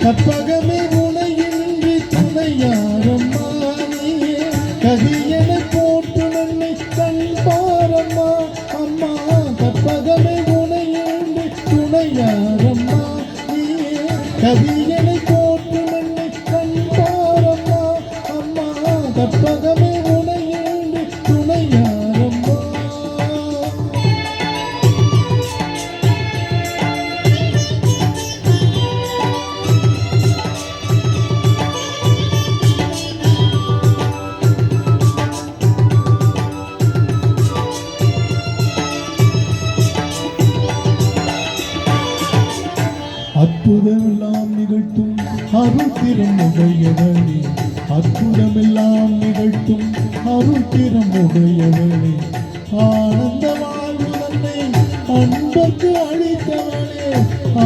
கற்பகமே உனையின்றி துணையாரம்மா நீயே கதியனை போற்று நன்மை கண் பாரம்மா அம்மா கற்பகமே உனையின்றி துணையாரம்மா நீயே கதியனை போற்று நன்மை கண் பாரம்மா அம்மா கற்பகமே உனையின்றி துணையாரம்மா. அற்புதமெல்லாம் நிகழ்த்தும் அருள் திறமுடையவளே அற்புதமெல்லாம் நிகழ்த்தும் அருள் திறமுடையவளே ஆனந்த வாழ்வு தன்னை அன்பர்க்கு அளித்தவளே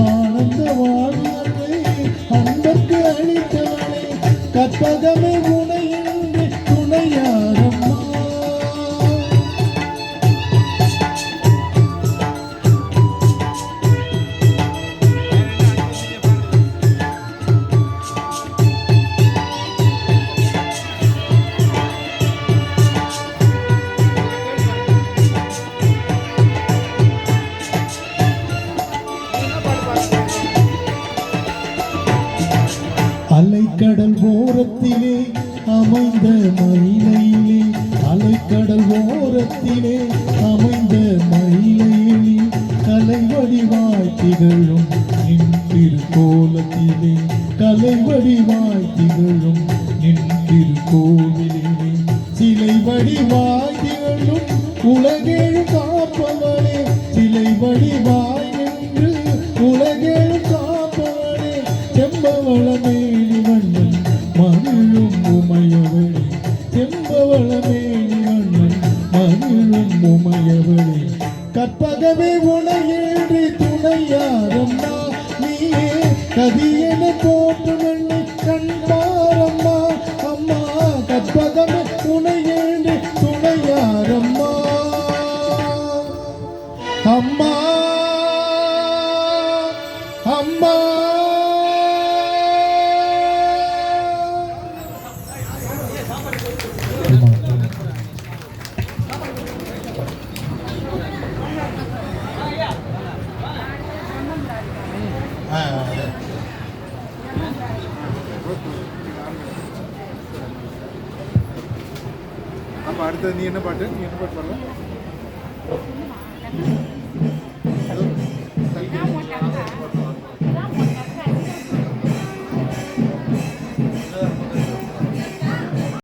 ஆனந்த வாழ்வு தன்னை அன்பர்க்கு அளித்தவளே கற்பகமே உனையின்றி துணையாரம்மா. அலைக்கடல் ஓரத்திலே அமைந்த மயிலையிலே அலைக்கடல் ஓரத்திலே அமைந்த மயிலையிலே கலை வடிவாய் திகழும் நின் திருக்கோலத்திலே கலை வடிவாய் திகழும் நின் திருக்கோவிலே சிலை வடிவாய் திகழும் உலகேழு காப்பவனே சிலை வடிவாய் நின்று உலகேழு காப்பவனே செம்பவளமேனி வண்ணன் மகிழும் உமையவளே செம்பவளமேனி வண்ணன் மகிழும் உமையவளே கற்பகமே உனையின்றி துணையாரம்மா நீயே கதியன போற்று நன்மை கண் பாரம்மா அம்மா கற்பகமே உனையின்றி துணையாரம்மா அம்மா அம்மா. அப்போ அடுத்தது நீ என்ன பாட்டு பாடலாம்?